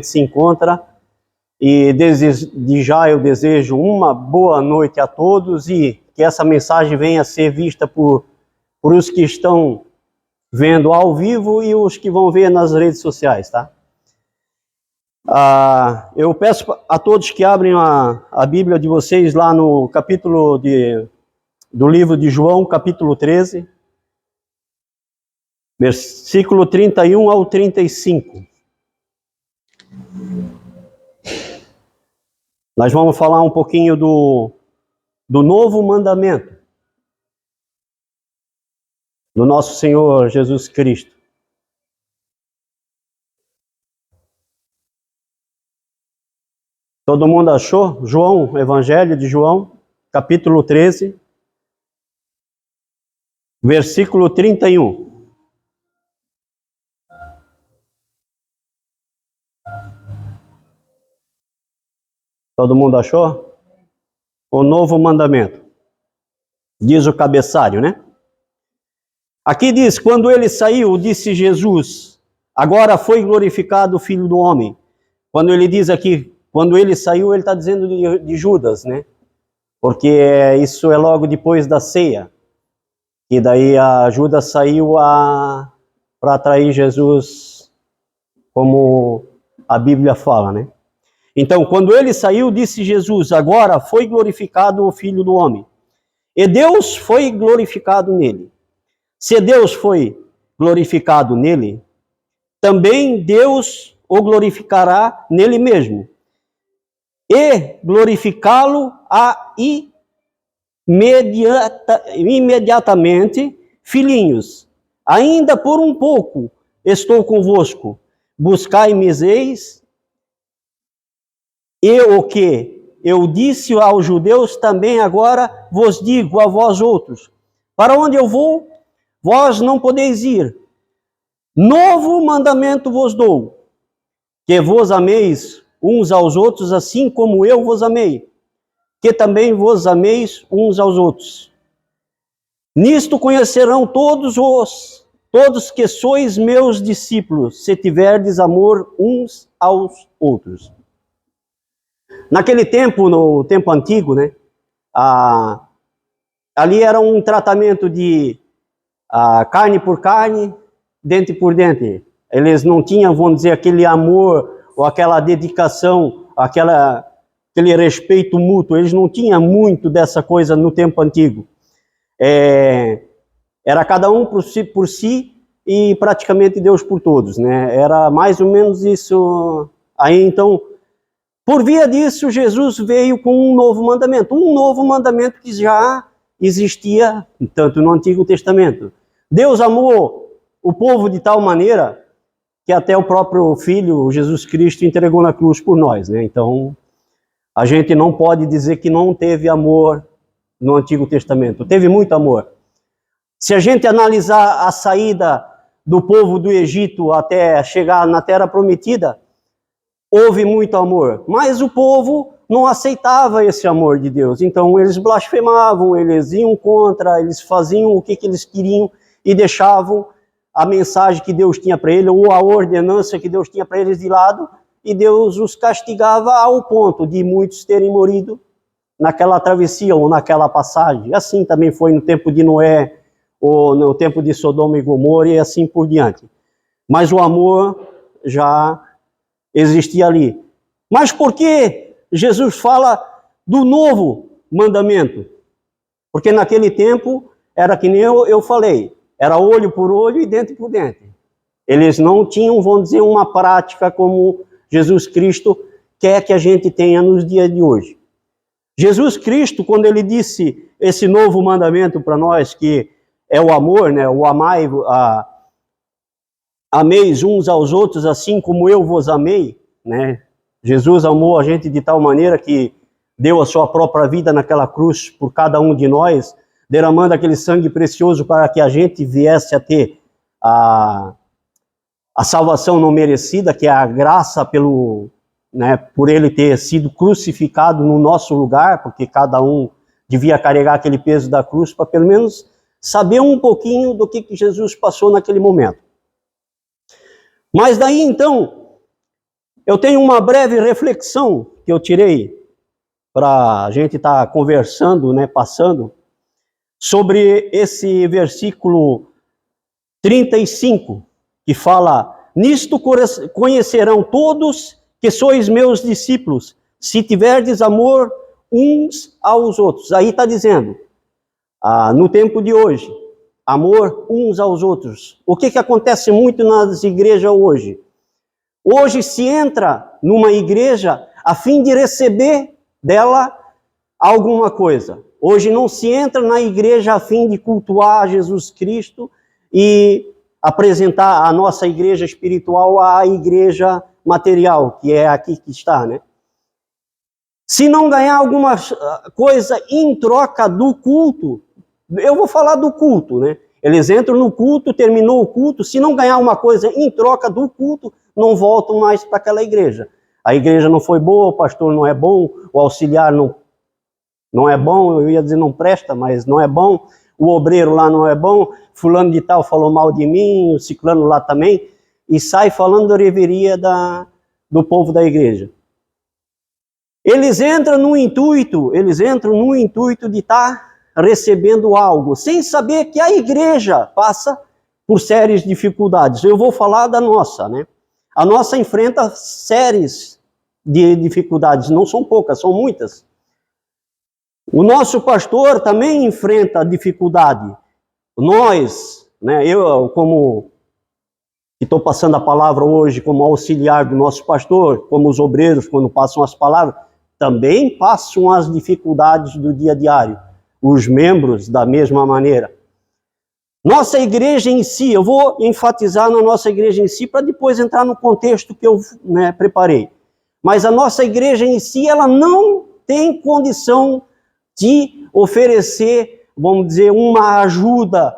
se encontra, e desde já eu desejo uma boa noite a todos e que essa mensagem venha a ser vista por os que estão vendo ao vivo e os que vão ver nas redes sociais, tá? Eu peço a todos que abrem a Bíblia de vocês lá no capítulo do livro de João, capítulo 13, versículo 31 ao 35. Nós vamos falar um pouquinho do novo mandamento do nosso Senhor Jesus Cristo. Todo mundo achou? João, Evangelho de João, capítulo 13, versículo 31. Todo mundo achou? O novo mandamento. Diz o cabeçalho, né? Aqui diz, quando ele saiu, disse Jesus, agora foi glorificado o Filho do Homem. Quando ele diz aqui, quando ele saiu, ele está dizendo de Judas, né? Porque isso é logo depois da ceia. E daí a Judas saiu para atrair Jesus, como a Bíblia fala, né? Então, quando ele saiu, disse Jesus, agora foi glorificado o Filho do Homem. E Deus foi glorificado nele. Se Deus foi glorificado nele, também Deus o glorificará nele mesmo. E glorificá-lo imediatamente, filhinhos, ainda por um pouco estou convosco, buscai-me-eis. E o que eu disse aos judeus, também agora vos digo a vós outros. Para onde eu vou, vós não podeis ir. Novo mandamento vos dou, que vos ameis uns aos outros, assim como eu vos amei, que também vos ameis uns aos outros. Nisto conhecerão todos que sois meus discípulos, se tiverdes amor uns aos outros. Naquele tempo, no tempo antigo, né, ali era um tratamento de carne por carne, dente por dente. Eles não tinham, vamos dizer, aquele amor ou aquela dedicação, aquele respeito mútuo. Eles não tinham muito dessa coisa no tempo antigo. Era cada um por si e praticamente Deus por todos, né? Era mais ou menos isso. Aí então, por via disso, Jesus veio com um novo mandamento que já existia tanto no Antigo Testamento. Deus amou o povo de tal maneira que até o próprio Filho, Jesus Cristo, entregou na cruz por nós, né? Então, a gente não pode dizer que não teve amor no Antigo Testamento. Teve muito amor. Se a gente analisar a saída do povo do Egito até chegar na Terra Prometida, houve muito amor, mas o povo não aceitava esse amor de Deus. Então eles blasfemavam, eles iam contra, eles faziam o que eles queriam e deixavam a mensagem que Deus tinha para eles, ou a ordenança que Deus tinha para eles de lado, e Deus os castigava ao ponto de muitos terem morrido naquela travessia ou naquela passagem. Assim também foi no tempo de Noé, ou no tempo de Sodoma e Gomorra, e assim por diante. Mas o amor já existia ali. Mas por que Jesus fala do novo mandamento? Porque naquele tempo era que nem eu falei, era olho por olho e dente por dente. Eles não tinham, vamos dizer, uma prática como Jesus Cristo quer que a gente tenha nos dias de hoje. Jesus Cristo, quando ele disse esse novo mandamento para nós, que é o amor, né? O amai, ameis uns aos outros assim como eu vos amei, né? Jesus amou a gente de tal maneira que deu a sua própria vida naquela cruz por cada um de nós, derramando aquele sangue precioso para que a gente viesse a ter a salvação não merecida, que é a graça por ele ter sido crucificado no nosso lugar, porque cada um devia carregar aquele peso da cruz para pelo menos saber um pouquinho do que Jesus passou naquele momento. Mas daí então, Eu tenho uma breve reflexão que eu tirei para a gente estar conversando, né, passando, sobre esse versículo 35, que fala: nisto conhecerão todos que sois meus discípulos, se tiverdes amor uns aos outros. Aí está dizendo, no tempo de hoje, amor uns aos outros. O que acontece muito nas igrejas hoje? Hoje se entra numa igreja a fim de receber dela alguma coisa. Hoje não se entra na igreja a fim de cultuar Jesus Cristo e apresentar a nossa igreja espiritual à igreja material, que é aqui que está, né? Se não ganhar alguma coisa em troca do culto, eu vou falar do culto, né? Eles entram no culto, terminou o culto, se não ganhar uma coisa em troca do culto, não voltam mais para aquela igreja. A igreja não foi boa, o pastor não é bom, o auxiliar não é bom, eu ia dizer não presta, mas não é bom, o obreiro lá não é bom, fulano de tal falou mal de mim, o ciclano lá também, e sai falando da reveria do povo da igreja. Eles entram no intuito de estar recebendo algo, sem saber que a igreja passa por sérias dificuldades. Eu vou falar da nossa, né? A nossa enfrenta séries de dificuldades, não são poucas, são muitas. O nosso pastor também enfrenta dificuldade. Nós, né, eu como estou passando a palavra hoje como auxiliar do nosso pastor, como os obreiros quando passam as palavras, também passam as dificuldades do dia a diário. Os membros da mesma maneira. Nossa igreja em si, eu vou enfatizar na nossa igreja em si para depois entrar no contexto que eu, né, preparei. Mas a nossa igreja em si, ela não tem condição de oferecer, vamos dizer, uma ajuda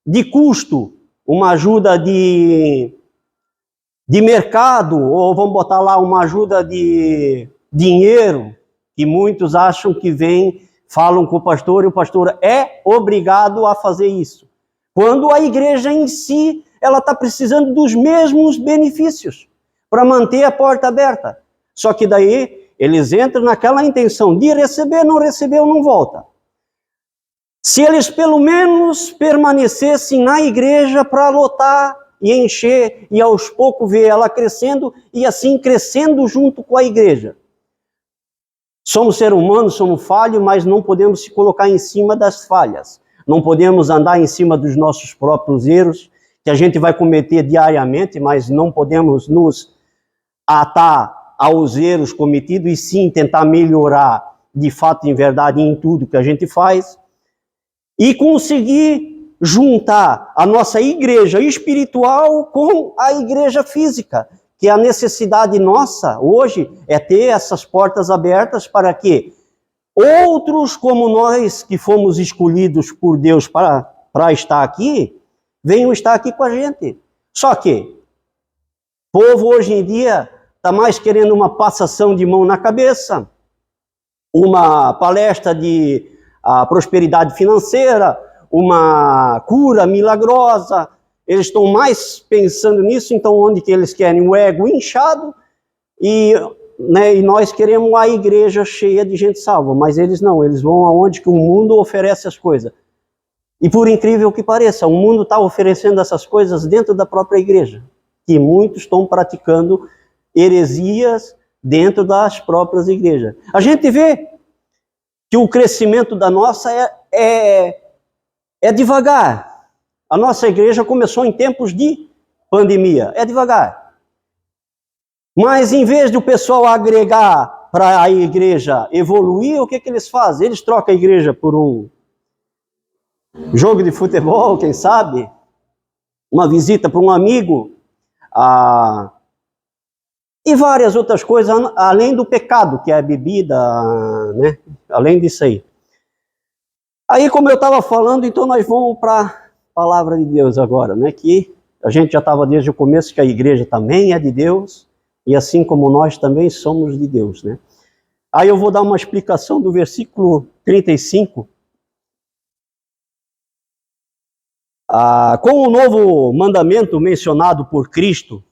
de custo, uma ajuda de mercado, ou vamos botar lá uma ajuda de dinheiro, que muitos acham que vem, falam com o pastor, e o pastor é obrigado a fazer isso. Quando a igreja em si, ela está precisando dos mesmos benefícios para manter a porta aberta. Só que daí eles entram naquela intenção de receber, não recebeu, não volta. Se eles pelo menos permanecessem na igreja para lotar e encher, e aos poucos ver ela crescendo, e assim crescendo junto com a igreja. Somos seres humanos, somos falhos, mas não podemos se colocar em cima das falhas. Não podemos andar em cima dos nossos próprios erros, que a gente vai cometer diariamente, mas não podemos nos atar aos erros cometidos, e sim tentar melhorar de fato, em verdade, em tudo que a gente faz, e conseguir juntar a nossa igreja espiritual com a igreja física, que a necessidade nossa hoje é ter essas portas abertas para que outros como nós, que fomos escolhidos por Deus para estar aqui, venham estar aqui com a gente. Só que o povo hoje em dia está mais querendo uma passação de mão na cabeça, uma palestra de prosperidade financeira, uma cura milagrosa. Eles estão mais pensando nisso, então onde que eles querem? O ego inchado, e nós queremos a igreja cheia de gente salva, mas eles não, eles vão aonde que o mundo oferece as coisas. E por incrível que pareça, o mundo está oferecendo essas coisas dentro da própria igreja, que muitos estão praticando heresias dentro das próprias igrejas. A gente vê que o crescimento da nossa é devagar. A nossa igreja começou em tempos de pandemia, é devagar. Mas em vez de o pessoal agregar para a igreja evoluir, o que eles fazem? Eles trocam a igreja por um jogo de futebol, quem sabe? Uma visita para um amigo, e várias outras coisas, além do pecado, que é a bebida, né? Além disso aí. Aí, como eu estava falando, então nós vamos para a palavra de Deus agora, né? Que a gente já estava desde o começo que a igreja também é de Deus, e assim como nós também somos de Deus, né? Aí eu vou dar uma explicação do versículo 35. Com o novo mandamento mencionado por Cristo,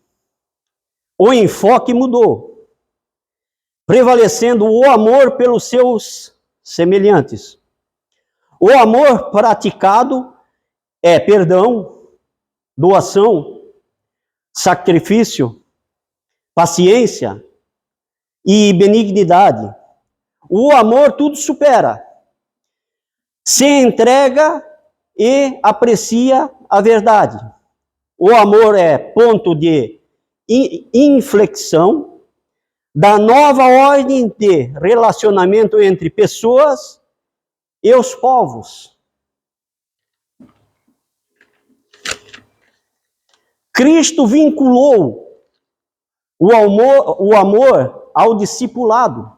o enfoque mudou, prevalecendo o amor pelos seus semelhantes. O amor praticado é perdão, doação, sacrifício, paciência e benignidade. O amor tudo supera. Se entrega e aprecia a verdade. O amor é ponto de inflexão da nova ordem de relacionamento entre pessoas e os povos. Cristo vinculou o amor ao discipulado.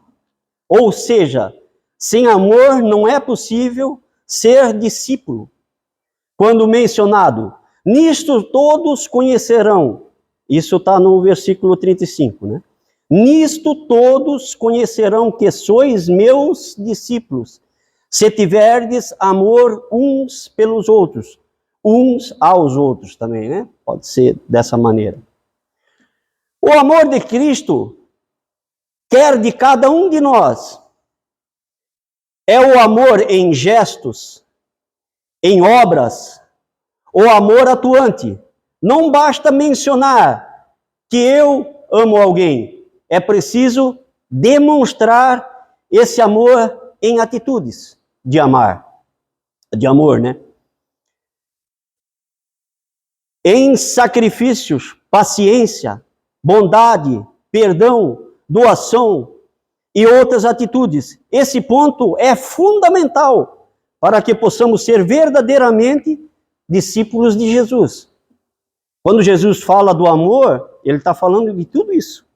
Ou seja, sem amor não é possível ser discípulo. Quando mencionado, nisto todos conhecerão, isso está no versículo 35, né? Nisto todos conhecerão que sois meus discípulos, se tiverdes amor uns pelos outros, uns aos outros também, né? Pode ser dessa maneira. O amor de Cristo quer de cada um de nós. É o amor em gestos, em obras, o amor atuante. Não basta mencionar que eu amo alguém. É preciso demonstrar esse amor em atitudes de amor, né? Em sacrifícios, paciência, bondade, perdão, doação e outras atitudes. Esse ponto é fundamental para que possamos ser verdadeiramente discípulos de Jesus. Quando Jesus fala do amor, ele está falando de tudo isso.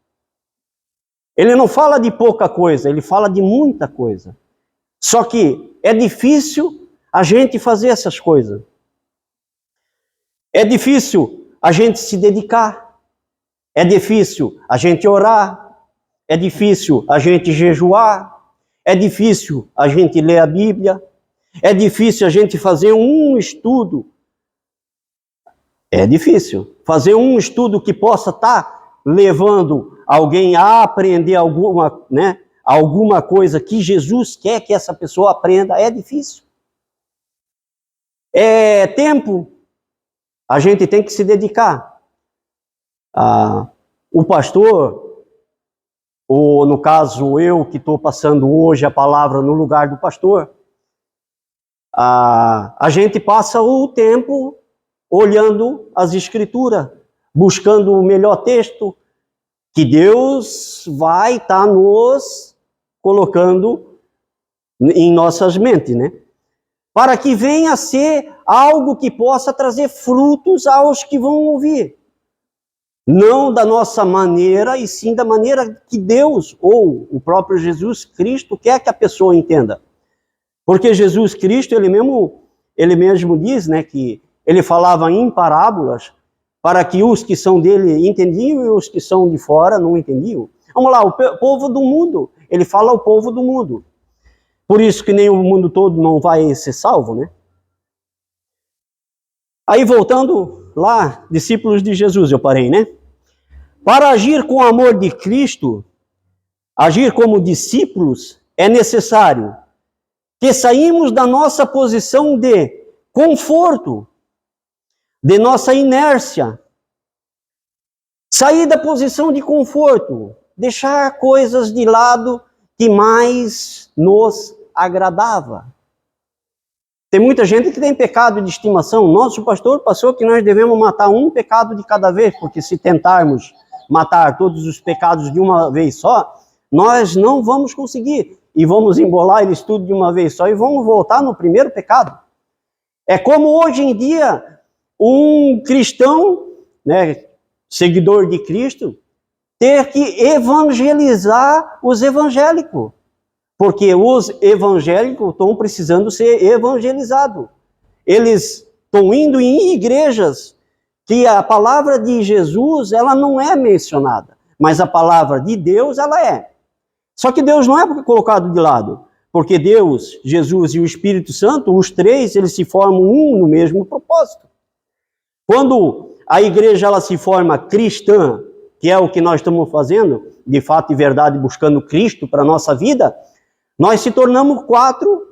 Ele não fala de pouca coisa, ele fala de muita coisa. Só que é difícil a gente fazer essas coisas. É difícil a gente se dedicar. É difícil a gente orar. É difícil a gente jejuar. É difícil a gente ler a Bíblia. É difícil a gente fazer um estudo. É difícil fazer um estudo que possa estar levando alguém a aprender alguma coisa que Jesus quer que essa pessoa aprenda. É difícil. É tempo. A gente tem que se dedicar. O pastor, ou no caso eu que estou passando hoje a palavra no lugar do pastor, a gente passa o tempo olhando as Escrituras, buscando o melhor texto que Deus vai estar nos colocando em nossas mentes, né? Para que venha a ser algo que possa trazer frutos aos que vão ouvir. Não da nossa maneira, e sim da maneira que Deus, ou o próprio Jesus Cristo, quer que a pessoa entenda. Porque Jesus Cristo, ele mesmo diz, né, que ele falava em parábolas, para que os que são dele entendiam e os que são de fora não entendiam. Vamos lá, o povo do mundo, ele fala ao povo do mundo. Por isso que nem o mundo todo não vai ser salvo, né? Aí voltando lá, discípulos de Jesus, eu parei, né? Para agir com o amor de Cristo, agir como discípulos, é necessário que saímos da nossa posição de conforto, de nossa inércia. Sair da posição de conforto, deixar coisas de lado que mais nos agradava. Tem muita gente que tem pecado de estimação. Nosso pastor passou que nós devemos matar um pecado de cada vez, porque se tentarmos matar todos os pecados de uma vez só, nós não vamos conseguir. E vamos embolar eles tudo de uma vez só e vamos voltar no primeiro pecado. É como hoje em dia um cristão, né, seguidor de Cristo, ter que evangelizar os evangélicos. Porque os evangélicos estão precisando ser evangelizados. Eles estão indo em igrejas que a palavra de Jesus, ela não é mencionada, mas a palavra de Deus, ela é. Só que Deus não é colocado de lado, porque Deus, Jesus e o Espírito Santo, os três, eles se formam um no mesmo propósito. Quando a igreja ela se forma cristã, que é o que nós estamos fazendo, de fato e verdade, buscando Cristo para a nossa vida, nós se tornamos 4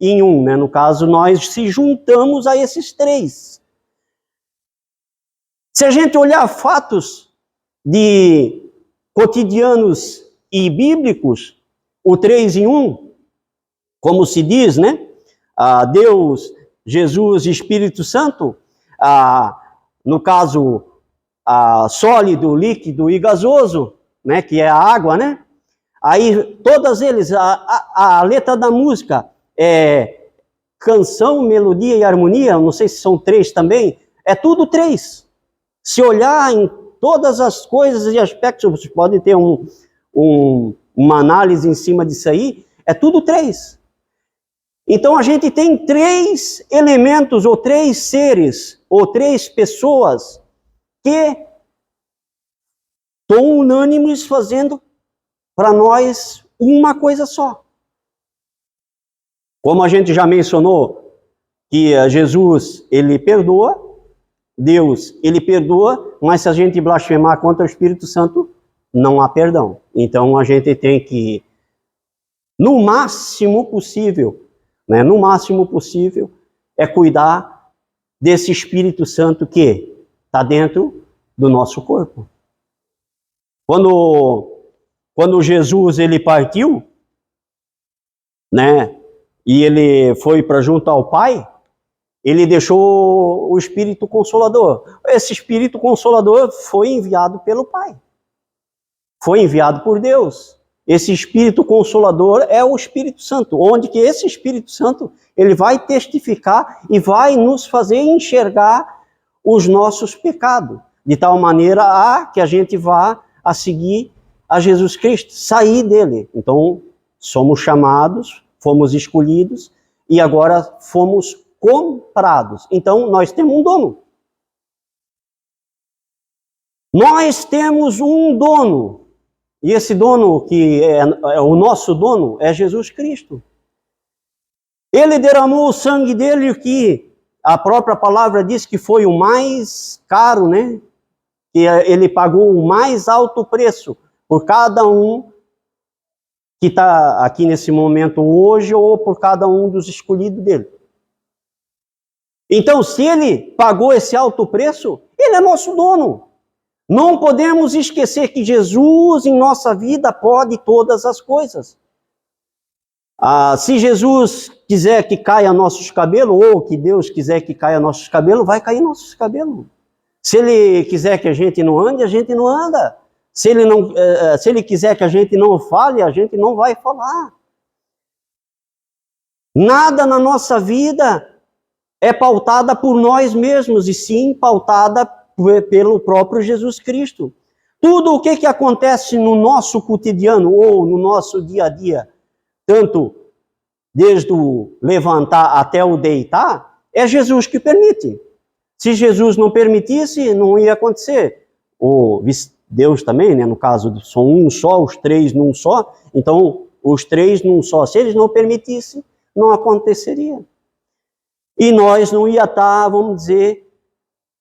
em 1, né? No caso, nós se juntamos a esses 3. Se a gente olhar fatos de cotidianos e bíblicos, o 3 em 1, como se diz, né? Deus, Jesus e Espírito Santo, no caso, sólido, líquido e gasoso, né? Que é a água, né? Aí, todas eles, a letra da música é canção, melodia e harmonia, não sei se são 3 também, é tudo 3. Se olhar em todas as coisas e aspectos, você pode ter uma análise em cima disso aí, é tudo 3. Então a gente tem 3 elementos, ou 3 seres, ou 3 pessoas que estão unânimes fazendo para nós uma coisa só. Como a gente já mencionou, que Jesus, ele perdoa, Deus, ele perdoa, mas se a gente blasfemar contra o Espírito Santo, não há perdão. Então a gente tem que, no máximo possível, né, no máximo possível, é cuidar desse Espírito Santo que está dentro do nosso corpo. Quando Jesus ele partiu, né, e ele foi para junto ao Pai, ele deixou o Espírito Consolador. Esse Espírito Consolador foi enviado pelo Pai. Foi enviado por Deus. Esse Espírito Consolador é o Espírito Santo, onde que esse Espírito Santo ele vai testificar e vai nos fazer enxergar os nossos pecados, de tal maneira que a gente vá a seguir a Jesus Cristo, sair dele. Então, somos chamados, fomos escolhidos e agora fomos comprados. Então, nós temos um dono. Nós temos um dono. E esse dono, que é o nosso dono, é Jesus Cristo. Ele derramou o sangue dele, que a própria palavra diz que foi o mais caro, né? Que ele pagou o mais alto preço por cada um que está aqui nesse momento hoje, ou por cada um dos escolhidos dele. Então, se ele pagou esse alto preço, ele é nosso dono. Não podemos esquecer que Jesus em nossa vida pode todas as coisas. Se Jesus quiser que caia nossos cabelos, ou que Deus quiser que caia nossos cabelos, vai cair nossos cabelos. Se Ele quiser que a gente não ande, a gente não anda. Se Ele quiser que a gente não fale, a gente não vai falar. Nada na nossa vida é pautada por nós mesmos, e sim pautada pelo próprio Jesus Cristo. Tudo o que acontece no nosso cotidiano ou no nosso dia a dia, tanto desde o levantar até o deitar, é Jesus que permite. Se Jesus não permitisse, não ia acontecer. Deus também, né? No caso, são um só, os 3 num só, então os 3 num só. Se eles não permitissem, não aconteceria. E nós não ia estar, vamos dizer,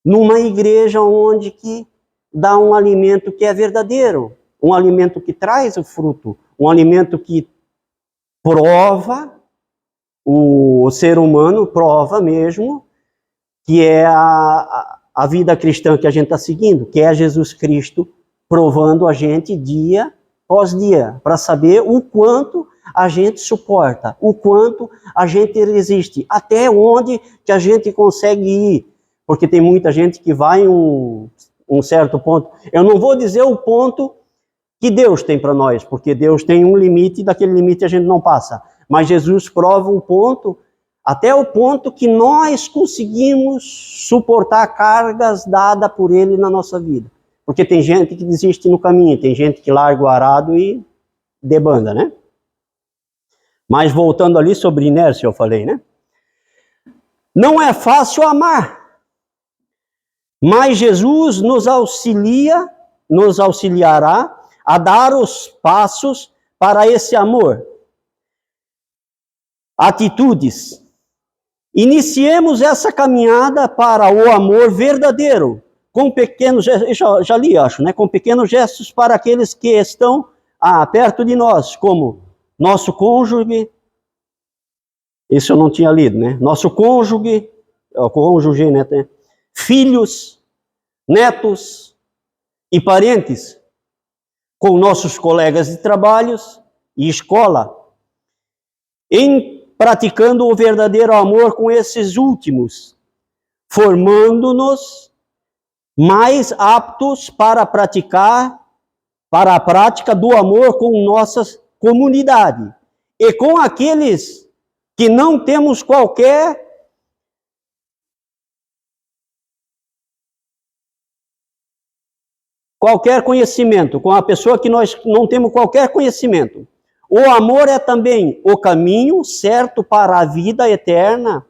numa igreja onde que dá um alimento que é verdadeiro, um alimento que traz o fruto, um alimento que prova, o ser humano prova mesmo, que é a vida cristã que a gente está seguindo, que é Jesus Cristo provando a gente dia após dia, para saber o quanto a gente suporta, o quanto a gente resiste, até onde que a gente consegue ir. Porque tem muita gente que vai em um certo ponto. Eu não vou dizer o ponto que Deus tem para nós, porque Deus tem um limite, e daquele limite a gente não passa. Mas Jesus prova um ponto, até o ponto que nós conseguimos suportar cargas dadas por Ele na nossa vida. Porque tem gente que desiste no caminho, tem gente que larga o arado e debanda, né? Mas voltando ali sobre inércia, eu falei, né? Não é fácil amar. Mas Jesus nos auxiliará a dar os passos para esse amor. Atitudes. Iniciemos essa caminhada para o amor verdadeiro, com pequenos gestos, já li, acho, né? Com pequenos gestos para aqueles que estão perto de nós, como nosso cônjuge, isso eu não tinha lido, né? Nosso cônjuge, né? Filhos, netos e parentes, com nossos colegas de trabalhos e escola, em praticando o verdadeiro amor com esses últimos, formando-nos mais aptos para a prática do amor com nossa comunidade e com aqueles que não temos qualquer conhecimento, com a pessoa que nós não temos qualquer conhecimento. O amor é também o caminho certo para a vida eterna.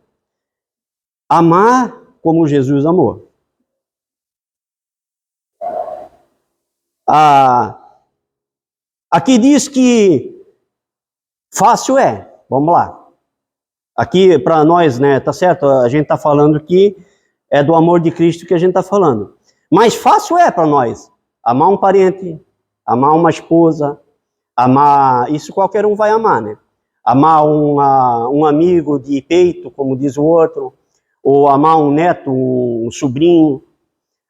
Amar como Jesus amou. Aqui diz que fácil é. Vamos lá. Aqui para nós, né, tá certo? A gente tá falando que é do amor de Cristo que a gente tá falando. Mas fácil é para nós. Amar um parente, amar uma esposa, amar, isso qualquer um vai amar, né? Amar um amigo de peito, como diz o outro, ou amar um neto, um sobrinho.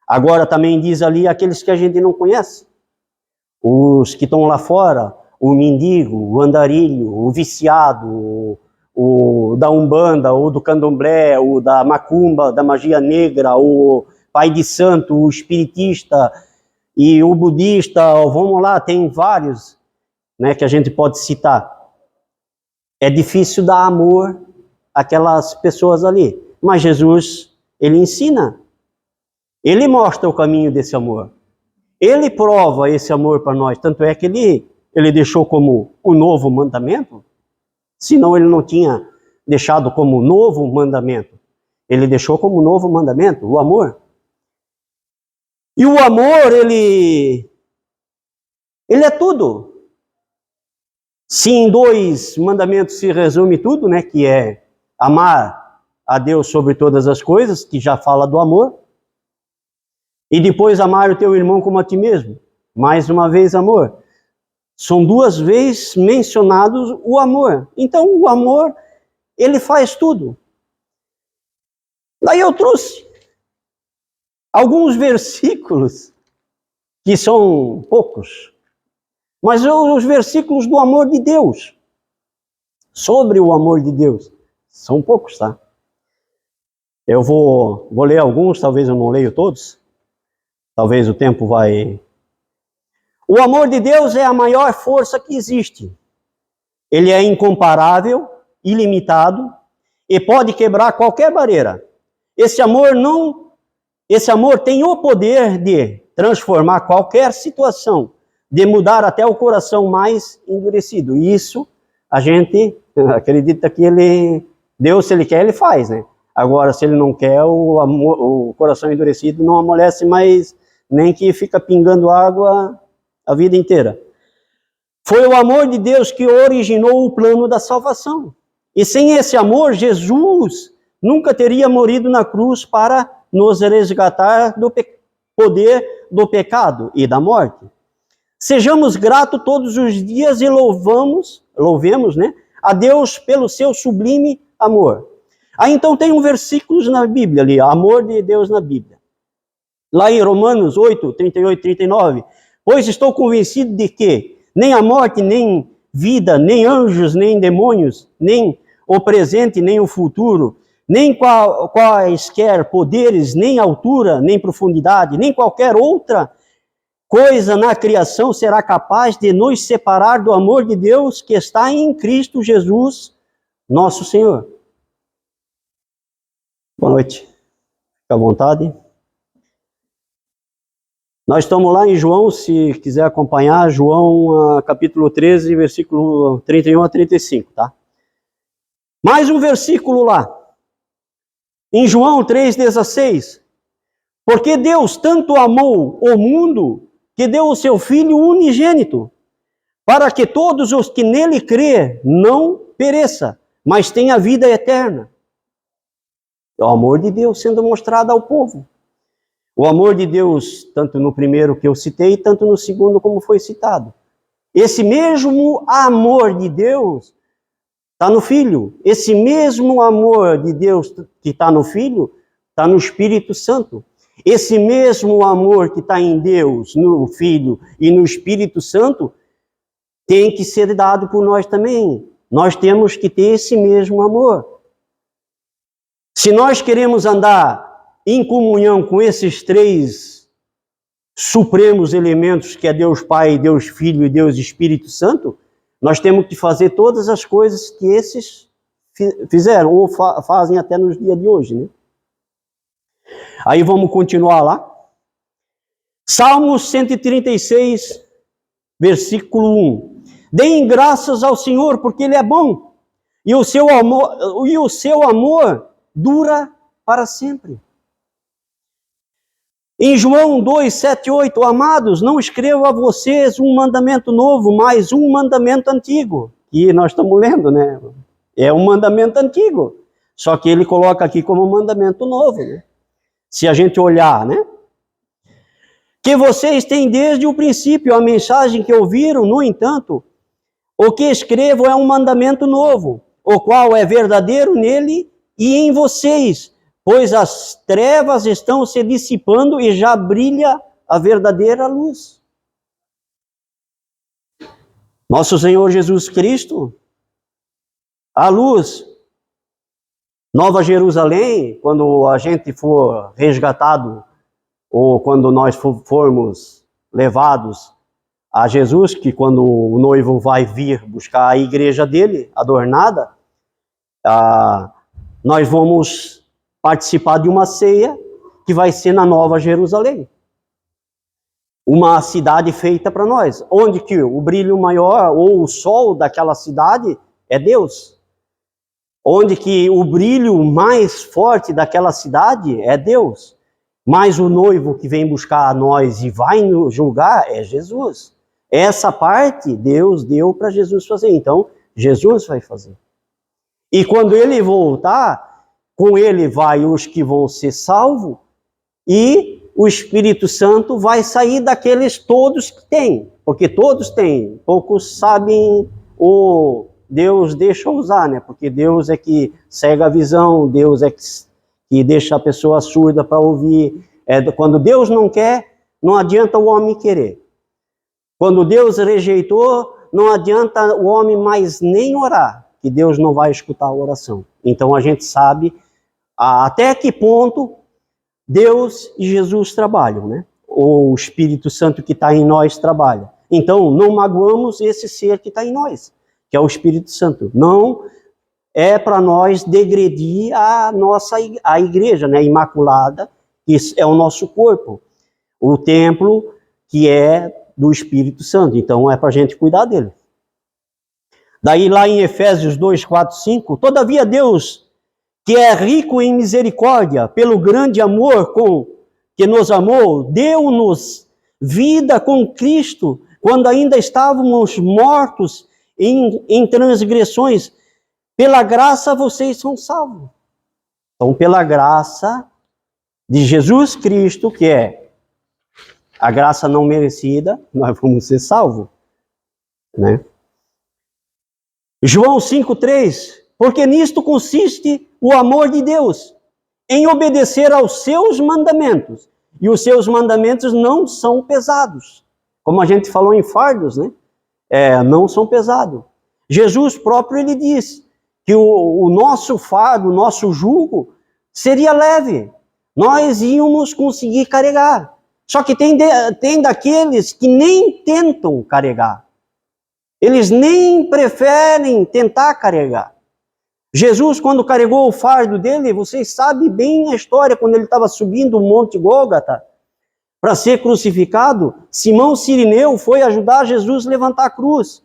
Agora também diz ali aqueles que a gente não conhece, os que estão lá fora, o mendigo, o andarilho, o viciado, o da Umbanda, ou do Candomblé, o da Macumba, da magia negra, o pai de santo, o espiritista e o budista, vamos lá, tem vários, né, que a gente pode citar. É difícil dar amor àquelas pessoas ali, mas Jesus, ele ensina, ele mostra o caminho desse amor, ele prova esse amor para nós, tanto é que ele deixou como o novo mandamento, senão ele não tinha deixado como novo mandamento, ele deixou como novo mandamento, o amor. E o amor, ele é tudo. Se em 2 mandamentos se resume tudo, né, que é amar a Deus sobre todas as coisas, que já fala do amor, e depois amar o teu irmão como a ti mesmo. Mais uma vez, amor. São 2 vezes mencionados o amor. Então, o amor, ele faz tudo. Daí eu trouxe alguns versículos, que são poucos, mas os versículos do amor de Deus, sobre o amor de Deus, são poucos, tá? Eu vou ler alguns, talvez eu não leio todos, talvez o tempo vai... O amor de Deus é a maior força que existe. Ele é incomparável, ilimitado, e pode quebrar qualquer barreira. Esse amor tem o poder de transformar qualquer situação, de mudar até o coração mais endurecido. E isso a gente acredita que Deus, se ele quer, ele faz, né? Agora, se ele não quer, o coração endurecido não amolece mais, nem que fica pingando água a vida inteira. Foi o amor de Deus que originou o plano da salvação. E sem esse amor, Jesus nunca teria morrido na cruz para nos resgatar do poder do pecado e da morte. Sejamos gratos todos os dias e louvemos, né, a Deus pelo seu sublime amor. Aí então tem um versículo na Bíblia ali, amor de Deus na Bíblia. Lá em Romanos 8, 38 e 39, pois estou convencido de que nem a morte, nem vida, nem anjos, nem demônios, nem o presente, nem o futuro, nem quaisquer poderes, nem altura, nem profundidade, nem qualquer outra coisa na criação será capaz de nos separar do amor de Deus que está em Cristo Jesus, nosso Senhor. Boa noite. Fique à vontade. Nós estamos lá em João, se quiser acompanhar, João capítulo 13, versículo 31 a 35, tá? Mais um versículo lá. Em João 3,16, porque Deus tanto amou o mundo que deu o seu Filho unigênito, para que todos os que nele crê não pereça, mas tenha vida eterna. É o amor de Deus sendo mostrado ao povo. O amor de Deus, tanto no primeiro que eu citei, tanto no segundo como foi citado. Esse mesmo amor de Deus está no Filho. Esse mesmo amor de Deus que está no Filho, está no Espírito Santo. Esse mesmo amor que está em Deus, no Filho e no Espírito Santo, tem que ser dado por nós também. Nós temos que ter esse mesmo amor. Se nós queremos andar em comunhão com esses três supremos elementos, que é Deus Pai, Deus Filho e Deus Espírito Santo, nós temos que fazer todas as coisas que esses fizeram, ou fazem até nos dias de hoje, né? Aí vamos continuar lá. Salmos 136, versículo 1. Deem graças ao Senhor, porque Ele é bom, e o seu amor dura para sempre. Em João 2, 7, 8, amados, não escrevo a vocês um mandamento novo, mas um mandamento antigo, que nós estamos lendo, né? É um mandamento antigo, só que ele coloca aqui como um mandamento novo, né? Se a gente olhar, né? Que vocês têm desde o princípio a mensagem que ouviram, no entanto, o que escrevo é um mandamento novo, o qual é verdadeiro nele e em vocês, pois as trevas estão se dissipando e já brilha a verdadeira luz. Nosso Senhor Jesus Cristo, a luz, Nova Jerusalém, quando a gente for resgatado, ou quando nós formos levados a Jesus, que quando o noivo vai vir buscar a igreja dele, adornada, nós vamos participar de uma ceia que vai ser na Nova Jerusalém. Uma cidade feita para nós, onde que o brilho maior ou o sol daquela cidade é Deus. Onde que o brilho mais forte daquela cidade é Deus. Mas o noivo que vem buscar a nós e vai nos julgar é Jesus. Essa parte Deus deu para Jesus fazer, então Jesus vai fazer. E quando ele voltar, com ele vai os que vão ser salvos, e o Espírito Santo vai sair daqueles todos que têm, porque todos têm, poucos sabem, ou Deus deixa usar, né? Porque Deus é que cega a visão, Deus é que deixa a pessoa surda para ouvir. Quando Deus não quer, não adianta o homem querer. Quando Deus rejeitou, não adianta o homem mais nem orar, que Deus não vai escutar a oração. Então a gente sabe até que ponto Deus e Jesus trabalham, né? Ou o Espírito Santo que está em nós trabalha. Então, não magoamos esse ser que está em nós, que é o Espírito Santo. Não é para nós degredir a igreja, né? Imaculada, que é o nosso corpo. O templo que é do Espírito Santo. Então, é para a gente cuidar dele. Daí, lá em Efésios 2, 4, 5, todavia Deus, que é rico em misericórdia, pelo grande amor que nos amou, deu-nos vida com Cristo, quando ainda estávamos mortos em transgressões. Pela graça vocês são salvos. Então, pela graça de Jesus Cristo, que é a graça não merecida, nós vamos ser salvos, né? João 5,3, porque nisto consiste o amor de Deus, em obedecer aos seus mandamentos. E os seus mandamentos não são pesados. Como a gente falou em fardos, né? Não são pesados. Jesus próprio, ele diz que o nosso fardo, o nosso jugo, seria leve. Nós íamos conseguir carregar. Só que tem daqueles que nem tentam carregar. Eles nem preferem tentar carregar. Jesus, quando carregou o fardo dele, vocês sabem bem a história, quando ele estava subindo o Monte Gólgota para ser crucificado, Simão Cirineu foi ajudar Jesus a levantar a cruz.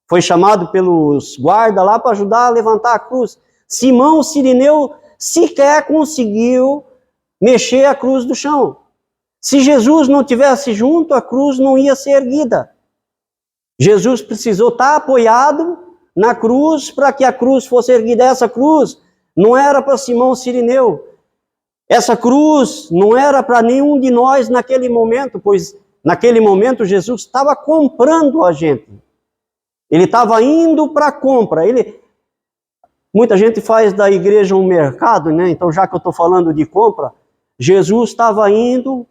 Foi chamado pelos guardas lá para ajudar a levantar a cruz. Simão Cirineu sequer conseguiu mexer a cruz do chão. Se Jesus não tivesse junto, a cruz não ia ser erguida. Jesus precisou estar apoiado na cruz para que a cruz fosse erguida. Essa cruz não era para Simão Cirineu, Essa cruz não era para nenhum de nós naquele momento, pois naquele momento Jesus estava comprando a gente. Ele estava indo para a compra. Muita gente faz da igreja um mercado, né? Então, já que eu estou falando de compra, Jesus estava indo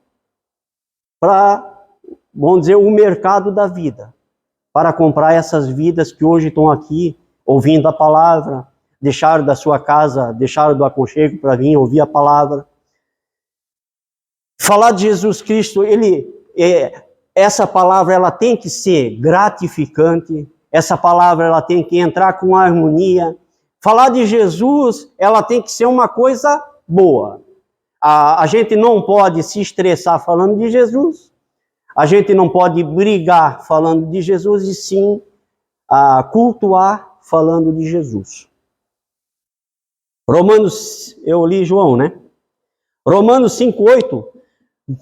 para, vamos dizer, o mercado da vida, para comprar essas vidas que hoje estão aqui, ouvindo a palavra, deixaram da sua casa, deixaram do aconchego para vir ouvir a palavra. Falar de Jesus Cristo, essa palavra ela tem que ser gratificante, essa palavra ela tem que entrar com harmonia. Falar de Jesus, ela tem que ser uma coisa boa. A gente não pode se estressar falando de Jesus, a gente não pode brigar falando de Jesus, e sim cultuar falando de Jesus. Romanos, eu li João, né? Romanos 5:8,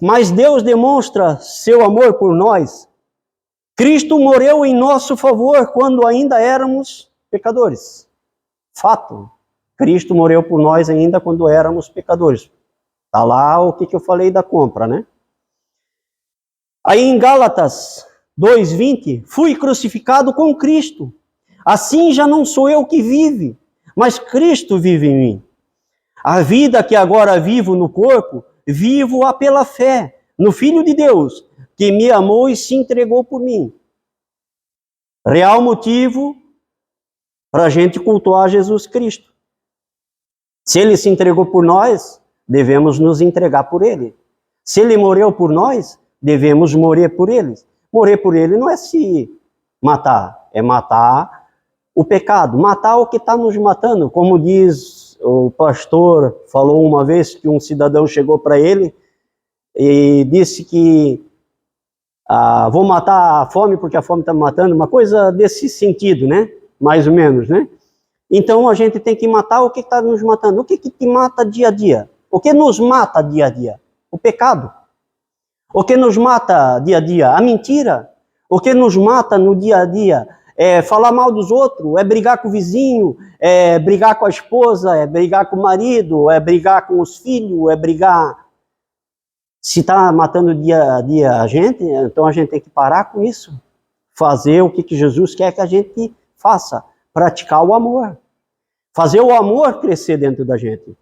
mas Deus demonstra seu amor por nós. Cristo morreu em nosso favor quando ainda éramos pecadores. Fato. Cristo morreu por nós ainda quando éramos pecadores. Está lá o que eu falei da compra, né? Aí em Gálatas 2:20, fui crucificado com Cristo. Assim já não sou eu que vive, mas Cristo vive em mim. A vida que agora vivo no corpo, vivo-a pela fé no Filho de Deus, que me amou e se entregou por mim. Real motivo para a gente cultuar Jesus Cristo. Se ele se entregou por nós, devemos nos entregar por ele. Se ele morreu por nós, devemos morrer por ele. Morrer por ele não é se matar, é matar o pecado, matar o que está nos matando. Como diz o pastor, falou uma vez que um cidadão chegou para ele e disse que vou matar a fome porque a fome está me matando, uma coisa desse sentido, né? Mais ou menos, né? Então a gente tem que matar o que está nos matando. O que te mata dia a dia? O que nos mata dia a dia? O pecado. O que nos mata dia a dia? A mentira. O que nos mata no dia a dia? É falar mal dos outros, é brigar com o vizinho, é brigar com a esposa, é brigar com o marido, é brigar com os filhos, é brigar. Se está matando dia a dia a gente, então a gente tem que parar com isso. Fazer o que Jesus quer que a gente faça. Praticar o amor. Fazer o amor crescer dentro da gente.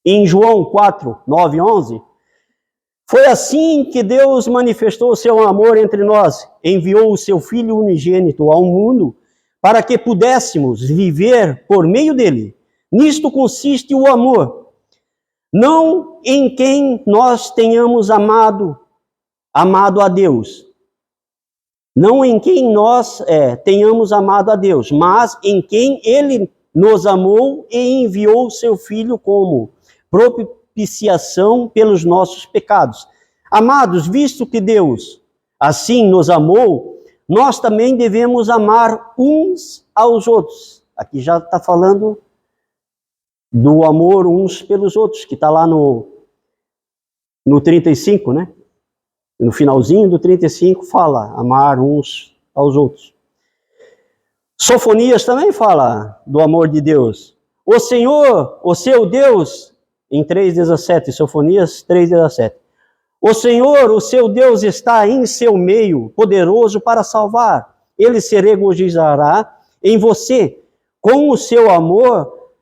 Em João 4, 9 e 11, foi assim que Deus manifestou o seu amor entre nós, enviou o seu Filho unigênito ao mundo para que pudéssemos viver por meio dele. Nisto consiste o amor, não em quem nós tenhamos amado a Deus, não em quem nós tenhamos amado a Deus, mas em quem ele nos amou e enviou o seu Filho como propiciação pelos nossos pecados. Amados, visto que Deus assim nos amou, nós também devemos amar uns aos outros. Aqui já está falando do amor uns pelos outros, que está lá no 35, né? No finalzinho do 35 fala amar uns aos outros. Sofonias também fala do amor de Deus. O Senhor, o seu Deus, em 3,17, Sofonias 3,17. O Senhor, o seu Deus, está em seu meio, poderoso para salvar. Ele se regozijará em você, com o seu amor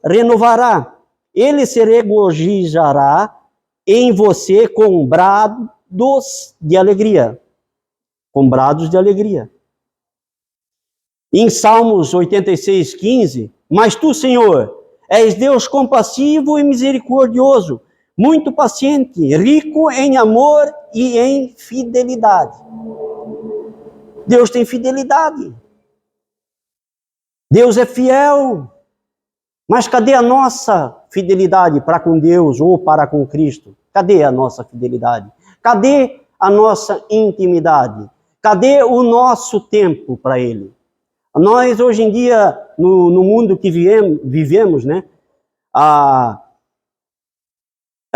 renovará. Ele se regozijará em você com brados de alegria. Com brados de alegria. Em Salmos 86:15, mas tu, Senhor, és Deus compassivo e misericordioso, muito paciente, rico em amor e em fidelidade. Deus tem fidelidade. Deus é fiel. Mas cadê a nossa fidelidade para com Deus ou para com Cristo? Cadê a nossa fidelidade? Cadê a nossa intimidade? Cadê o nosso tempo para Ele? Nós, hoje em dia, no mundo que vivemos, né? A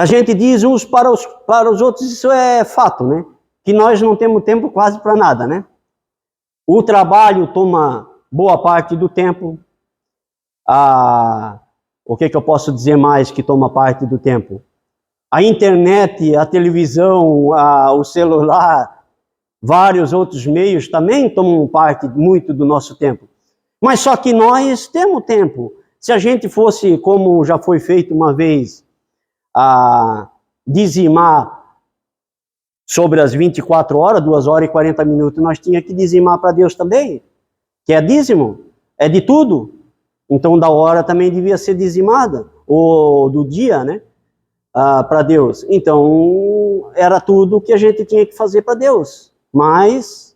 gente diz uns para os outros, isso é fato, né? Que nós não temos tempo quase para nada, né? O trabalho toma boa parte do tempo. O que eu posso dizer mais que toma parte do tempo? A internet, a televisão, o celular, vários outros meios também tomam parte muito do nosso tempo. Mas só que nós temos tempo. Se a gente fosse, como já foi feito uma vez, a dizimar sobre as 24 horas, 2 horas e 40 minutos, nós tínhamos que dizimar para Deus também, que é dízimo, é de tudo. Então, da hora também devia ser dizimada, ou do dia, né, para Deus. Então, era tudo que a gente tinha que fazer para Deus. Mas,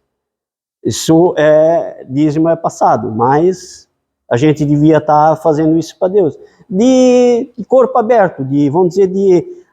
dízimo é passado, mas a gente devia estar fazendo isso para Deus. De corpo aberto, vamos dizer,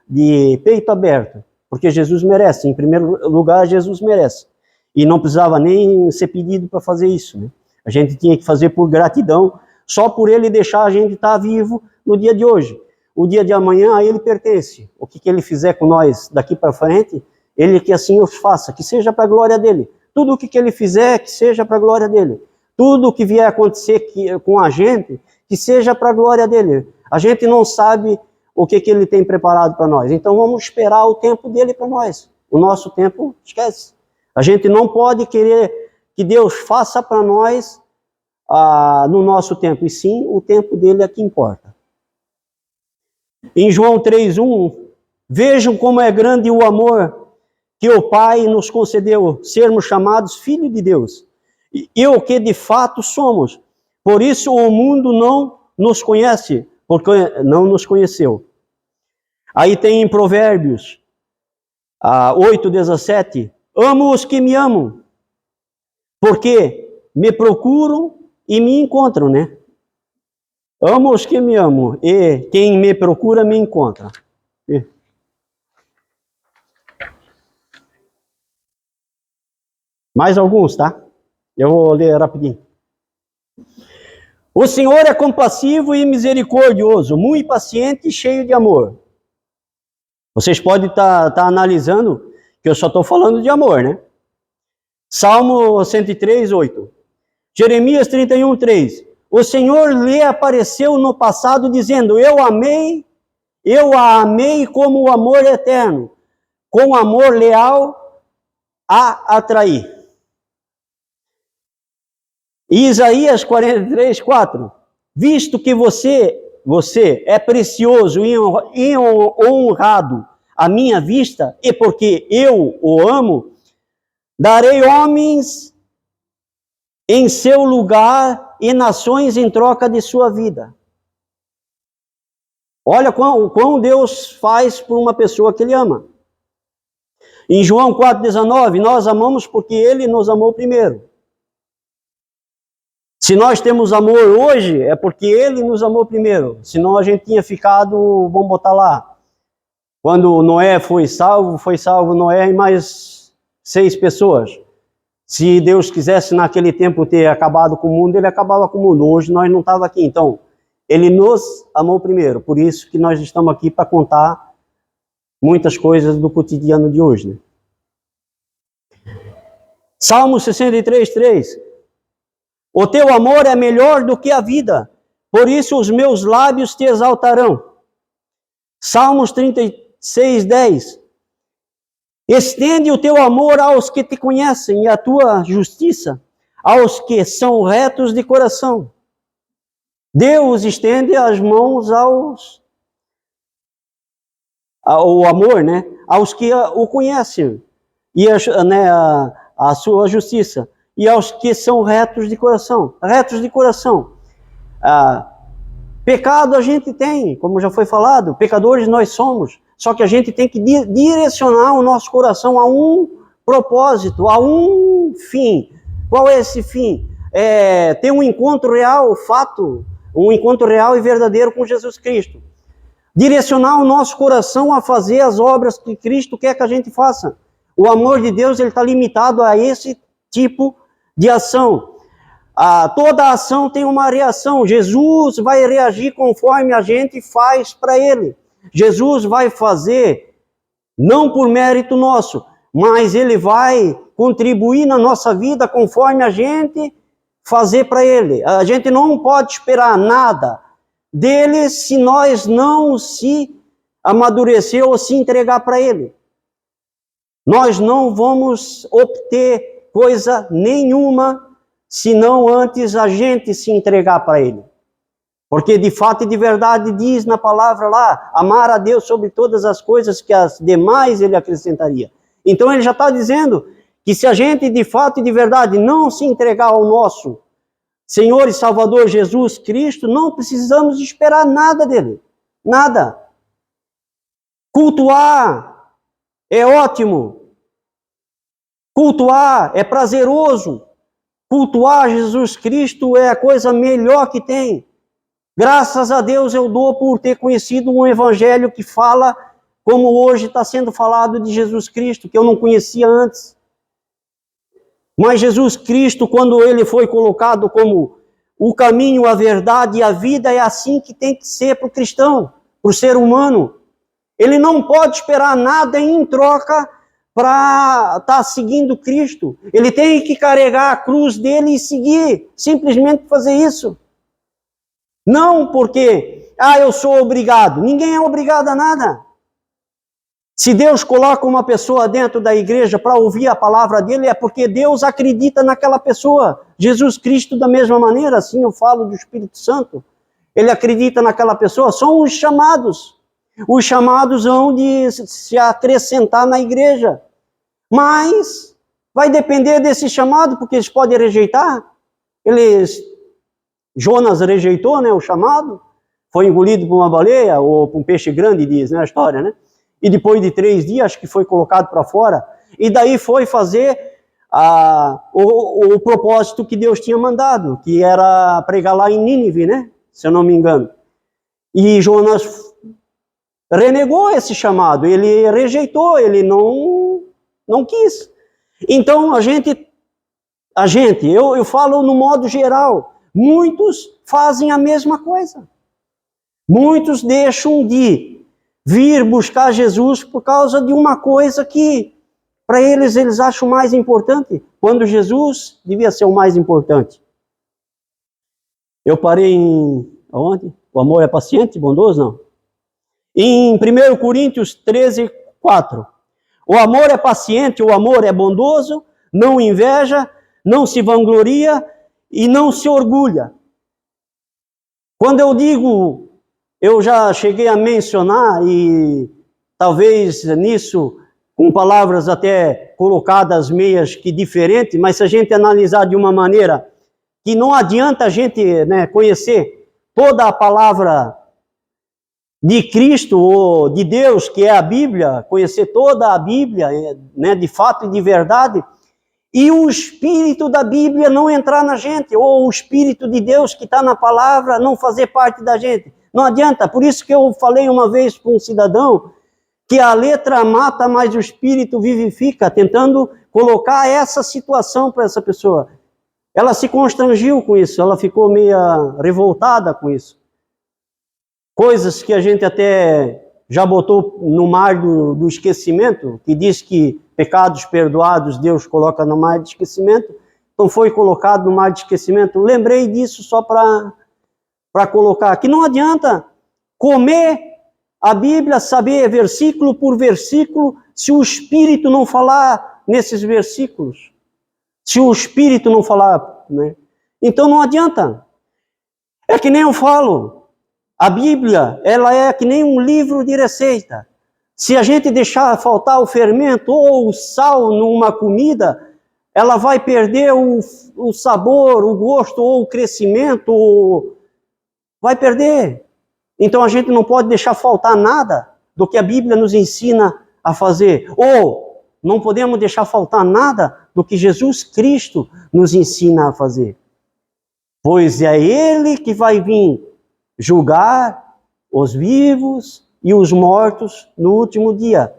de peito aberto, porque Jesus merece, em primeiro lugar, Jesus merece. E não precisava nem ser pedido para fazer isso, né? A gente tinha que fazer por gratidão, só por ele deixar a gente estar vivo no dia de hoje. O dia de amanhã a ele pertence. O que ele fizer com nós daqui para frente, ele que assim os faça, que seja para a glória dele. Tudo o que ele fizer, que seja para a glória dele. Tudo o que vier acontecer com a gente, que seja para a glória dele. A gente não sabe o que ele tem preparado para nós. Então vamos esperar o tempo dele para nós. O nosso tempo, esquece. A gente não pode querer que Deus faça para nós no nosso tempo, e sim o tempo dele é que importa. Em João 3:1, vejam como é grande o amor que o Pai nos concedeu, sermos chamados filhos de Deus, e o que de fato somos. Por isso o mundo não nos conhece, porque não nos conheceu. Aí tem em Provérbios 8:17, amo os que me amam, porque me procuram e me encontram, né? Amo os que me amam, e quem me procura me encontra. Mais alguns, tá? Eu vou ler rapidinho. O Senhor é compassivo e misericordioso, muito paciente e cheio de amor. Vocês podem estar analisando que eu só estou falando de amor, né? Salmo 103:8. Jeremias 31:3. O Senhor lhe apareceu no passado dizendo, eu a amei como o amor eterno, com amor leal a atrair. Isaías 43:4. Visto que você é precioso e honrado à minha vista, e porque eu o amo, darei homens em seu lugar e nações em troca de sua vida. Olha quão Deus faz por uma pessoa que ele ama. Em João 4:19, nós amamos porque ele nos amou primeiro. Se nós temos amor hoje, é porque ele nos amou primeiro. Senão a gente tinha ficado, vamos botar lá, quando Noé foi salvo Noé e mais 6 pessoas. Se Deus quisesse naquele tempo ter acabado com o mundo, ele acabava com o mundo. Hoje nós não estávamos aqui. Então, ele nos amou primeiro. Por isso que nós estamos aqui para contar muitas coisas do cotidiano de hoje, né? Salmo 63:3. O teu amor é melhor do que a vida, por isso os meus lábios te exaltarão. Salmos 36:10. Estende o teu amor aos que te conhecem e a tua justiça aos que são retos de coração. Deus estende as mãos ao amor, né? Aos que o conhecem e a sua justiça. E aos que são retos de coração. Retos de coração. Pecado a gente tem, como já foi falado, pecadores nós somos. Só que a gente tem que direcionar o nosso coração a um propósito, a um fim. Qual é esse fim? Ter um encontro real, um encontro real e verdadeiro com Jesus Cristo. Direcionar o nosso coração a fazer as obras que Cristo quer que a gente faça. O amor de Deus ele está limitado a esse tipo de ação. Toda ação tem uma reação. Jesus vai reagir conforme a gente faz para ele. Jesus vai fazer, não por mérito nosso, mas ele vai contribuir na nossa vida conforme a gente fazer para ele. A gente não pode esperar nada dele se nós não se amadurecer ou se entregar para ele. Nós não vamos obter coisa nenhuma se não antes a gente se entregar para ele. Porque de fato e de verdade diz na palavra lá, amar a Deus sobre todas as coisas que as demais ele acrescentaria. Então ele já está dizendo que se a gente de fato e de verdade não se entregar ao nosso Senhor e Salvador Jesus Cristo, não precisamos esperar nada dele. Nada. Cultuar é ótimo. Cultuar é prazeroso. Cultuar Jesus Cristo é a coisa melhor que tem. Graças a Deus eu dou por ter conhecido um evangelho que fala como hoje está sendo falado de Jesus Cristo, que eu não conhecia antes. Mas Jesus Cristo, quando ele foi colocado como o caminho, a verdade e a vida, é assim que tem que ser para o cristão, para o ser humano. Ele não pode esperar nada em troca para estar seguindo Cristo. Ele tem que carregar a cruz dele e seguir, simplesmente fazer isso. Não porque, eu sou obrigado. Ninguém é obrigado a nada. Se Deus coloca uma pessoa dentro da igreja para ouvir a palavra dele, é porque Deus acredita naquela pessoa. Jesus Cristo, da mesma maneira, assim eu falo do Espírito Santo, ele acredita naquela pessoa. São os chamados. Os chamados hão de se acrescentar na igreja. Mas vai depender desse chamado, porque eles podem rejeitar. Jonas rejeitou, né, o chamado, foi engolido por uma baleia, ou por um peixe grande, diz, né, a história, né? E depois de 3 dias, acho que foi colocado para fora, e daí foi fazer o propósito que Deus tinha mandado, que era pregar lá em Nínive, né, se eu não me engano. E Jonas renegou esse chamado, ele rejeitou, ele não quis. Então, eu falo no modo geral, muitos fazem a mesma coisa. Muitos deixam de vir buscar Jesus por causa de uma coisa que, para eles acham mais importante, quando Jesus devia ser o mais importante. Eu parei aonde? O amor é paciente, bondoso, não? Em 1 Coríntios 13, 4. O amor é paciente, o amor é bondoso, não inveja, não se vangloria e não se orgulha. Quando eu digo, eu já cheguei a mencionar, e talvez nisso, com palavras até colocadas meias que diferentes, mas se a gente analisar de uma maneira que não adianta a gente, né, conhecer toda a palavra de Cristo ou de Deus, que é a Bíblia, conhecer toda a Bíblia, né, de fato e de verdade, e o Espírito da Bíblia não entrar na gente, ou o Espírito de Deus que está na palavra não fazer parte da gente. Não adianta, por isso que eu falei uma vez com um cidadão que a letra mata, mas o Espírito vivifica, tentando colocar essa situação para essa pessoa. Ela se constrangiu com isso, ela ficou meio revoltada com isso. Coisas que a gente até já botou no mar do esquecimento, que diz que pecados perdoados Deus coloca no mar de esquecimento, então foi colocado no mar de esquecimento. Lembrei disso só para colocar, que não adianta comer a Bíblia, saber versículo por versículo, se o Espírito não falar nesses versículos. Se o Espírito não falar, né? Então não adianta. É que nem eu falo, a Bíblia, ela é que nem um livro de receita. Se a gente deixar faltar o fermento ou o sal numa comida, ela vai perder o sabor, o gosto ou o crescimento, vai perder. Então a gente não pode deixar faltar nada do que a Bíblia nos ensina a fazer. Ou não podemos deixar faltar nada do que Jesus Cristo nos ensina a fazer. Pois é Ele que vai vir julgar os vivos e os mortos no último dia.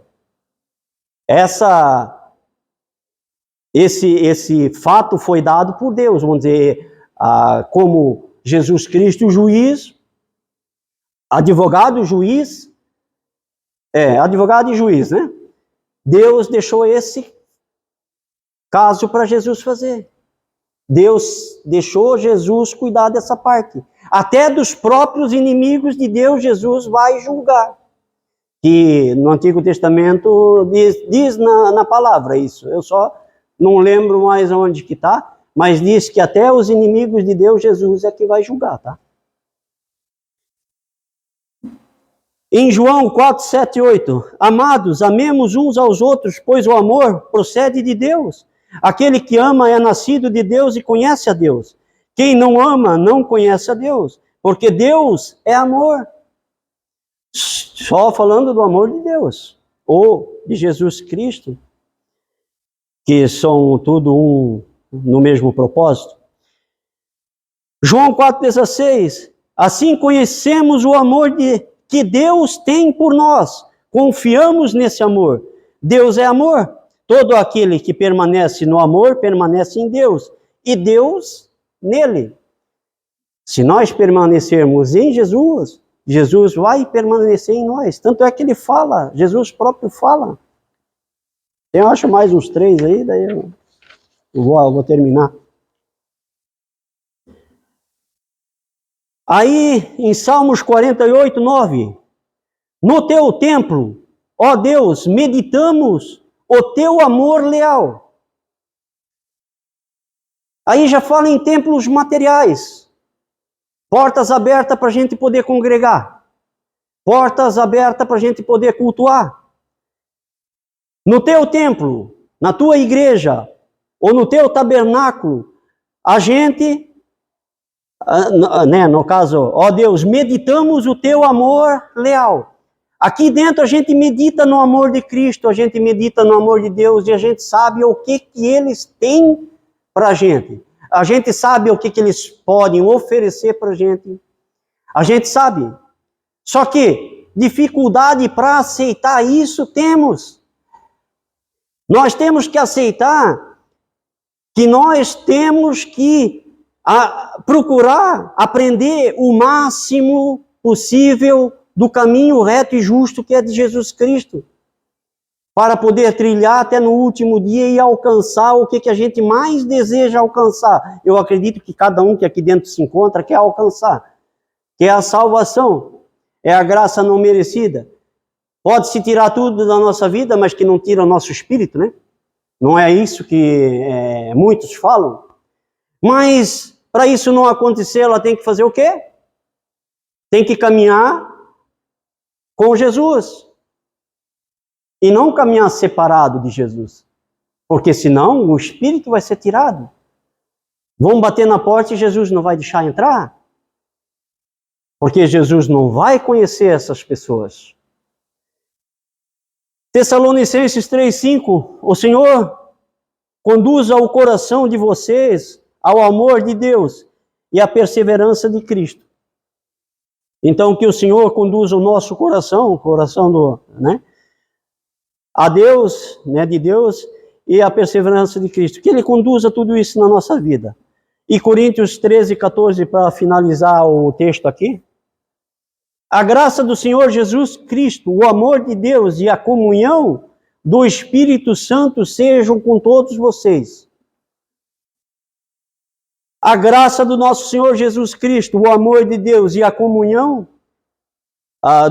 Esse fato foi dado por Deus, vamos dizer, como Jesus Cristo, juiz, advogado e juiz, né? Deus deixou esse caso para Jesus fazer. Deus deixou Jesus cuidar dessa parte. Até dos próprios inimigos de Deus, Jesus vai julgar. Que no Antigo Testamento diz na palavra isso. Eu só não lembro mais onde que está, mas diz que até os inimigos de Deus, Jesus é que vai julgar, tá? Em João 4, 7 e 8, amados, amemos uns aos outros, pois o amor procede de Deus. Aquele que ama é nascido de Deus e conhece a Deus. Quem não ama não conhece a Deus, porque Deus é amor. Só falando do amor de Deus, ou de Jesus Cristo, que são tudo um no mesmo propósito. João 4,16, assim conhecemos o amor que Deus tem por nós, confiamos nesse amor. Deus é amor, todo aquele que permanece no amor, permanece em Deus, e Deus nele. Se nós permanecermos em Jesus, Jesus vai permanecer em nós. Tanto é que ele fala, Jesus próprio fala. Eu acho mais uns 3 aí, daí eu vou terminar. Aí, em Salmos 48, 9, no teu templo, ó Deus, meditamos o teu amor leal. Aí já fala em templos materiais, portas abertas para a gente poder congregar, portas abertas para a gente poder cultuar. No teu templo, na tua igreja, ou no teu tabernáculo, a gente, no caso, ó Deus, meditamos o teu amor leal. Aqui dentro a gente medita no amor de Cristo, a gente medita no amor de Deus e a gente sabe o que eles têm para a gente. A gente sabe o que eles podem oferecer para a gente. A gente sabe. Só que dificuldade para aceitar isso temos. Nós temos que aceitar que nós temos que procurar aprender o máximo possível do caminho reto e justo que é de Jesus Cristo, para poder trilhar até no último dia e alcançar o que a gente mais deseja alcançar. Eu acredito que cada um que aqui dentro se encontra quer alcançar, que é a salvação, é a graça não merecida. Pode-se tirar tudo da nossa vida, mas que não tira o nosso espírito, né? Não é isso que muitos falam. Mas, para isso não acontecer, ela tem que fazer o quê? Tem que caminhar com Jesus. E não caminhar separado de Jesus. Porque senão o espírito vai ser tirado. Vão bater na porta e Jesus não vai deixar entrar. Porque Jesus não vai conhecer essas pessoas. Tessalonicenses 3,5, o Senhor conduza o coração de vocês ao amor de Deus e à perseverança de Cristo. Então, que o Senhor conduza o nosso coração, o coração a Deus, de Deus, e à perseverança de Cristo. Que Ele conduza tudo isso na nossa vida. E Coríntios 13, 14, para finalizar o texto aqui. A graça do Senhor Jesus Cristo, o amor de Deus e a comunhão do Espírito Santo sejam com todos vocês. A graça do nosso Senhor Jesus Cristo, o amor de Deus e a comunhão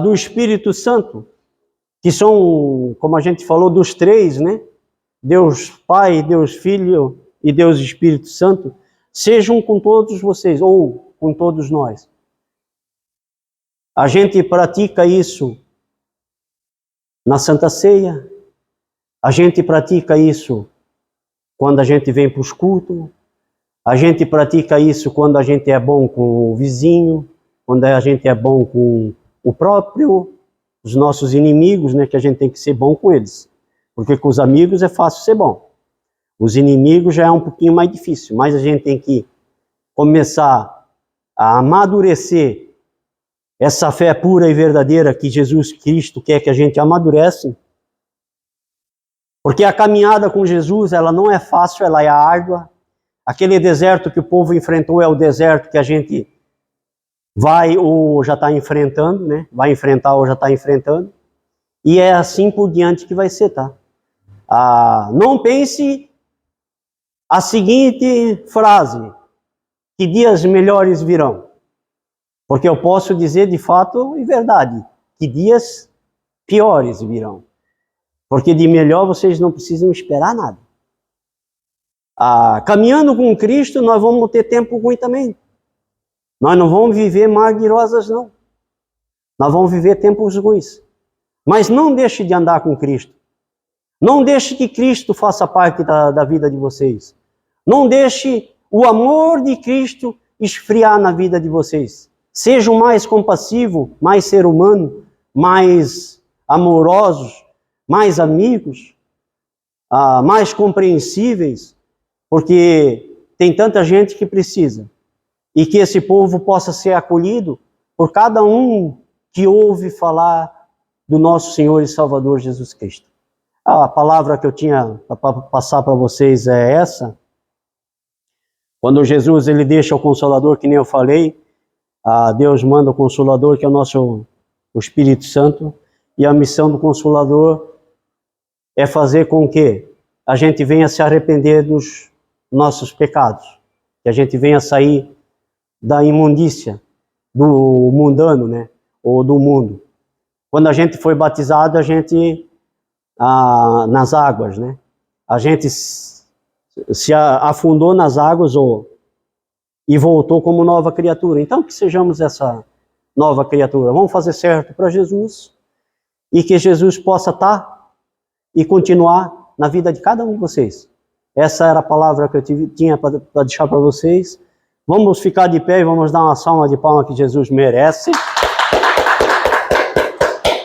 do Espírito Santo, que são, como a gente falou, dos 3, né? Deus Pai, Deus Filho e Deus Espírito Santo, sejam com todos vocês, ou com todos nós. A gente pratica isso na Santa Ceia, a gente pratica isso quando a gente vem para os cultos, a gente pratica isso quando a gente é bom com o vizinho, quando a gente é bom com os nossos inimigos, né, que a gente tem que ser bom com eles. Porque com os amigos é fácil ser bom. Os inimigos já é um pouquinho mais difícil, mas a gente tem que começar a amadurecer essa fé pura e verdadeira que Jesus Cristo quer que a gente amadurece. Porque a caminhada com Jesus, ela não é fácil, ela é árdua. Aquele deserto que o povo enfrentou é o deserto que a gente vai ou já está enfrentando, né? Vai enfrentar ou já está enfrentando. E é assim por diante que vai ser, tá? Não pense a seguinte frase: que dias melhores virão. Porque eu posso dizer de fato e verdade, que dias piores virão. Porque de melhor vocês não precisam esperar nada. Caminhando com Cristo, nós vamos ter tempo ruim também. Nós não vamos viver mar de rosas, não. Nós vamos viver tempos ruins. Mas não deixe de andar com Cristo. Não deixe que Cristo faça parte da vida de vocês. Não deixe o amor de Cristo esfriar na vida de vocês. Sejam mais compassivos, mais ser humano, mais amorosos, mais amigos, mais compreensíveis, porque tem tanta gente que precisa. E que esse povo possa ser acolhido por cada um que ouve falar do nosso Senhor e Salvador Jesus Cristo. A palavra que eu tinha para passar para vocês é essa. Quando Jesus ele deixa o Consolador, que nem eu falei, Deus manda o Consolador, que é o Espírito Santo, e a missão do Consolador é fazer com que a gente venha se arrepender dos nossos pecados, que a gente venha sair da imundícia, do mundano, né? Ou do mundo. Quando a gente foi batizado, a gente, nas águas, né? A gente se afundou nas águas e voltou como nova criatura. Então, que sejamos essa nova criatura. Vamos fazer certo para Jesus e que Jesus possa estar e continuar na vida de cada um de vocês. Essa era a palavra que eu tinha para deixar para vocês. Vamos ficar de pé e vamos dar uma salva de palmas que Jesus merece.